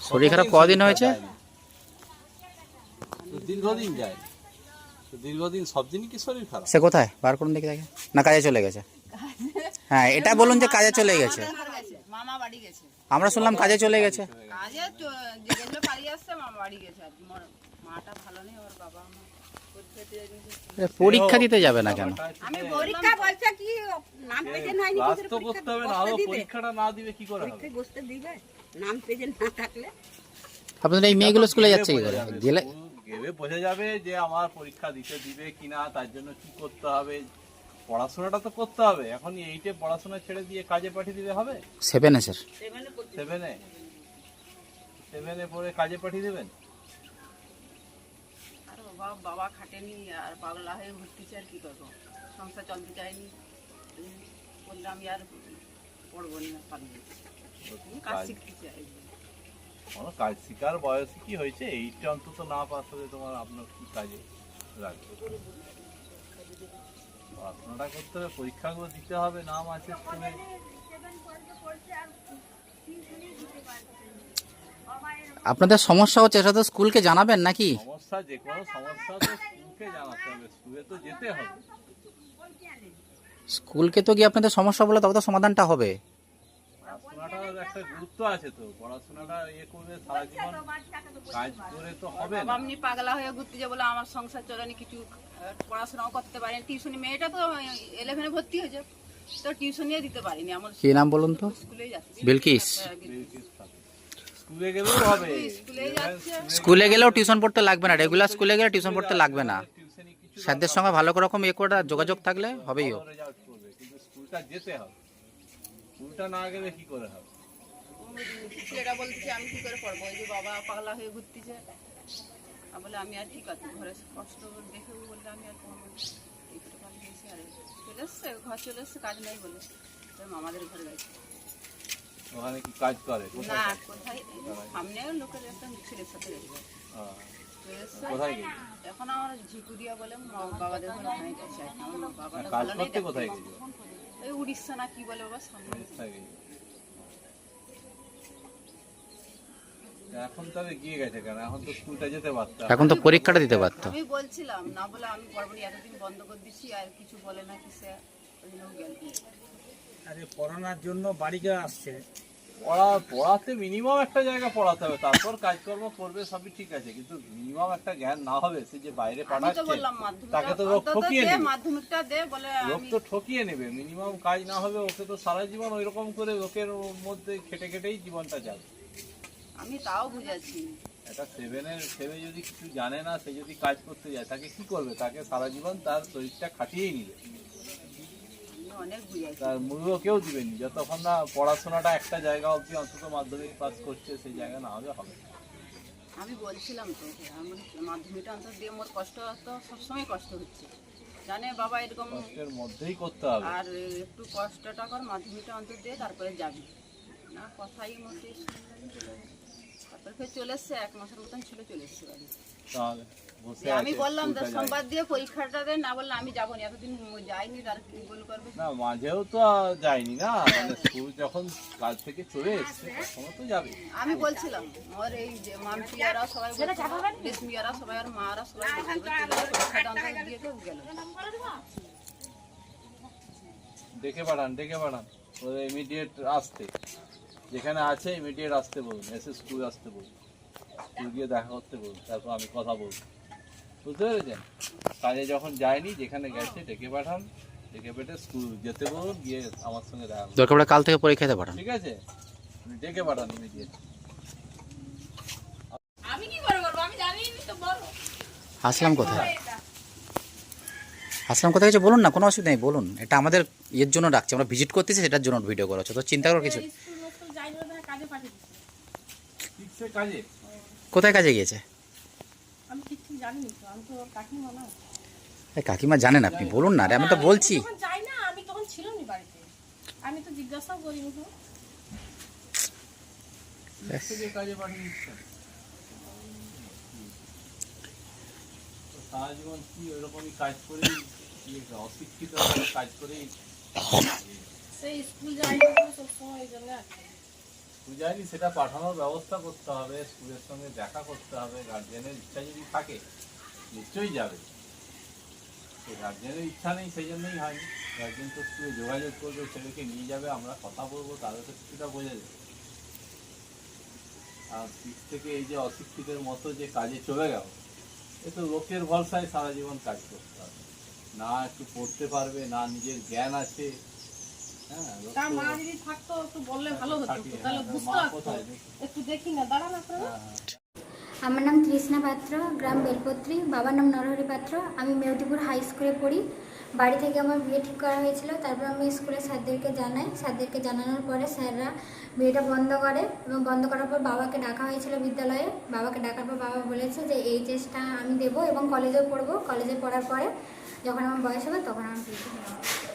শরীর খারাপ কদিন হয়েছে? দীর্ঘদিন যায়, দীর্ঘদিন সব দিনই কি শরীর খারাপ? সে কোথায় বার করুন দেখি দেখে, না কাজে চলে গেছে? হ্যাঁ এটা বলুন যে কাজে চলে গেছে। মামা বাড়ি গেছে, আমরা শুনলাম কাজে চলে গেছে। কাজে যেগুলো পালিয়ে আসছে মামা বাড়ি গেছে। আর মাটা ভালো নেই, ওর বাবা পরীক্ষা দিতে যাবে না কেন? আমি পরীক্ষা বলছে কি নাম প্রেজেন্ট হয়নি, ক্লাস তো করতে হবে, না হলে পরীক্ষাটা না দিবে কি করে হবে? বসতে দিবে, নাম প্রেজেন্ট না থাকলে। আপনাদের এই মেয়েগুলো স্কুলে যাচ্ছে কি করে? গেলে গেলে বোঝা যাবে যে আমার পরীক্ষা দিতে দিবে কিনা, তার জন্য কি করতে হবে। পড়াশোনাটা তো করতে হবে। এখন 8-এ পড়াশোনা ছেড়ে দিয়ে কাজে পাঠিয়ে দিলে হবে? 7-এ স্যার। 7-এ পড়ে কাজে পাঠিয়ে দেবেন? আর বাবা খাটেনি, আর পাগলা হয়ে ঘুরতেছে, আর কি করবো, সংসার চলতে চায়নি, বললে আমি আর পড়বো না, পালিয়ে কাজ শিখতে চাই। কাজ শিকার বয়স কি হয়েছে? 8-এ অন্তত না পাস হলে তোমার আপনার কি কাজে লাগবে? পড়াশোনাটা করতে হবে, পরীক্ষাগুলো দিতে হবে, নাম আছে স্কুলে। আপনাদের সমস্যা হচ্ছে, সেটা তো স্কুলকে জানাবেন নাকি? সমস্যা, যে কোনো সমস্যা তো স্কুলকে জানাতে হবে, স্কুলে তো যেতে হবে। স্কুলকে তো গিয়ে আপনাদের সমস্যা বলে তবে তো সমাধানটা হবে। পড়াশোনাটার একটা গুরুত্ব আছে তো, পড়াশোনাটা করলে সারা জীবন কাজ করে তো হবে না। আপনি পাগলা হয়ে ঘুরতে যে বলে আমার সংসার চলেনি, কিছু পড়াশোনাও করতে পারেনি। টিউশনি মেয়েটা তো 11-এ ভর্তি হয়েছে, তো টিউশনিও দিতে পারিনি। আমার কি নাম বলুন তো? স্কুলেই যাচ্ছে বিলকিস। স্কুলে গেলেও হবে, স্কুলেই যাচ্ছে। স্কুলে গেলেও টিউশন পড়তে লাগবে না, রেগুলার স্কুলে গেলে টিউশন পড়তে লাগবে না। স্যারদের সঙ্গে ভালো রকম করে যোগাযোগ থাকলে হবেই। রেজাল্ট করবে, কিন্তু স্কুলটা যেতে হবে। স্কুলটা না গেলে কি করে হবে? ছেলেটা বলছে আমি কি করে পড়বো, এই যে বাবা পাগলা হয়ে ঘুরতেছে। বলে আমি আর ঠিক আছে, ঘরে কষ্ট দেখে বললে আমি আর পড়বো না। একটু কাজ হয়েছে, আর চলে এসছে, ঘর চলে এসছে, কাজ নেই বলে মামাদের ঘরে গেছে। ওখানে কি কাজ করে? না, কোথায় সামনে লোকের একটা ছেলের সাথে গেছে। কোথায় গেছে? এখন আমার ঝিকুরিয়া বলে বাবাদের ঘরে ওখানে গেছে। আমার বাবাটা কাজ ভালো নেই, করতে কোথায় গেছে? ওই উড়িষ্যা না কি বলে বাবা, সামনে। এখন তবে গিয়ে গেছে কেন? এখন তো স্কুলটা যেতে পারতো, এখন তো পরীক্ষাটা দিতে পারতো। আমি বলছিলাম না বলে আমি পড়বো না, এতদিন বন্ধ করে দিচ্ছি, আর কিছু বলে না কি স্যার, ওই জন্য গেল। আরে পড়ানোর জন্য বাড়িতে আসছে, পড়াতে মিনিমাম একটা জায়গা পড়াতে হবে, তারপর কাজকর্ম করবে, সবই ঠিক আছে, কিন্তু মিনিমাম একটা জ্ঞান না হবে। সে যে বাইরে পাঠাচ্ছে তাকে তো লোক ঠকিয়ে নেবে, মাধ্যমিকটা দে বলে, লোক তো ঠকিয়ে নেবে। মিনিমাম কাজ না হবে, ওকে তো সারা জীবন ওই রকম করে লোকের মধ্যে খেটে খেটেই জীবনটা যাবে। আমি তাও বুঝাচ্ছি। একটা 7-এর ছেলে যদি কিছু জানে না, সে যদি কাজ করতে যায়, তাকে কি করবে? তাকে সারা জীবন তার শরীরটা খাটিয়েই নিবে, অনেক বুঝাচ্ছি। তার মূল্য কেউ দিবেনি যতক্ষণ না পড়াশোনাটা একটা জায়গা অবধি অন্তত মাধ্যমিক পাস করছে, সেই জায়গা না হলে হবে। আমি বলছিলাম তো, আমার মাধ্যমিকটা অন্তত দিয়ে মোর কষ্ট তো সবসময় কষ্ট হচ্ছে, জানে বাবা, এরকম কষ্টের মধ্যেই করতে হবে। আর একটু কষ্টটা কর, মাধ্যমিকটা অন্তত দিয়ে তারপরে যাবি না, কথাই মধ্যে তারপরে ফের চলে এসছে, 1 মাসের মতন ছিল, চলে এসছে বাড়ি। তাহলে বসে আমি আছে, বললাম স্কুলটা সোমবার দিয়ে পরীক্ষাটা দেন, না বললে আমি যাবো না, এতদিন যাইনি, তার কি বল করবে না, মাঝেও তো যায়নি না, মানে স্কুল যখন কাজ থেকে চলে এসছে তখনও তো যাবে। আমি বলছিলাম ওর এই যে মামসিয়ারা সবাই রেশমিয়ারা সবাই, আর মারা সবাই পরীক্ষাটা অন্তত দিয়ে কেউ গেল। ডেকে পাঠান ওরা ইমিডিয়েট আসতে, যেখানে আছে ইমিডিয়েট আসতে বলুন, এসে স্কুল আসতে বলুন, স্কুল গিয়ে দেখা করতে বলুন, তারপর আমি কথা বলবো। বুঝতে পেরেছেন? কাজে যখন যায়নি, যেখানে গেছে ডেকে পাঠান, ডেকে পেটে স্কুল যেতে বলুন, গিয়ে আমার সঙ্গে দেখা করুন। দরকার পড়লে কাল থেকে পরীক্ষা দিতে পাঠান। ঠিক আছে, ডেকে পাঠান ইমিডিয়েট। আমি কি করে করব, আমি জানি তো, বলো আসলাম কোথায়? আসলাম কোথায় গেছে বলুন না, কোনো অসুবিধা নেই, বলুন। এটা আমাদের এর জন্য ডাকছে, আমরা ভিজিট করতেছি, সেটার জন্য ভিডিও করা হচ্ছে, তো চিন্তা করার কিছু। কাজে কোথায় কাজে গিয়েছে? আমি কিছু জানি না, আমি তো কাকিমা না। কাকিমা জানেন আপনি, বলুন না, আমি তো বলছি। যাই না, আমি তখন ছিলাম না বাড়িতে, আমি তো জিজ্ঞাসাও করিনি তো। কাজে পাঠিয়ে দিচ্ছেন সারা জীবন, কি ওইরকমই কাজ করে, অশিক্ষিত কাজ করেই সেই স্কুল যাই না সবসময়, এই জন্য স্কুল যায়নি সেটা পাঠানোর ব্যবস্থা করতে হবে, স্কুলের সঙ্গে দেখা করতে হবে। গার্জেনের ইচ্ছা যদি থাকে নিশ্চয়ই যাবে, গার্জেনের ইচ্ছা নেই সেই জন্যই হয়নি। গার্জেন তো স্কুলে যোগাযোগ করবে, ছেলেকে নিয়ে যাবে, আমরা কথা বলবো, তাদের তো কিছুটা বোঝা যাবে। আর দিক থেকে এই যে অশিক্ষিতের মতো যে কাজে চলে গেল, এ তো লোকের ভরসায় সারা জীবন কাজ করতে হবে, না একটু পড়তে পারবে, না নিজের জ্ঞান আছে। হ্যাঁ, লোক তার তো- মা যদি থাকতো একটু বললে ভালো হতো, থাকিয়ে, তাহলে হ্যাঁ, বুঝতে মা পারতো। কোথায় দেখি? একটু দেখি না, দাঁড়ান আপনারা। হ্যাঁ, হ্যাঁ। আমার নাম তৃষ্ণা পাত্র, গ্রাম বেলপত্রী, বাবার নাম নরহরি পাত্র। আমি মেউদিপুর হাই স্কুলে পড়ি। বাড়ি থেকে আমার বিয়ে ঠিক করা হয়েছিল, তারপর আমি স্কুলের স্যারদেরকে জানাই। স্যারদেরকে জানানোর পরে স্যাররা বিয়েটা বন্ধ করে, এবং বন্ধ করার পর বাবাকে ডাকা হয়েছিল বিদ্যালয়ে। বাবাকে ডাকার পর বাবা বলেছে যে এইচএসটা আমি দেবো এবং কলেজেও পড়বো। কলেজে পড়ার পরে যখন আমার বয়স হবে তখন আমার বিয়ে দেবো।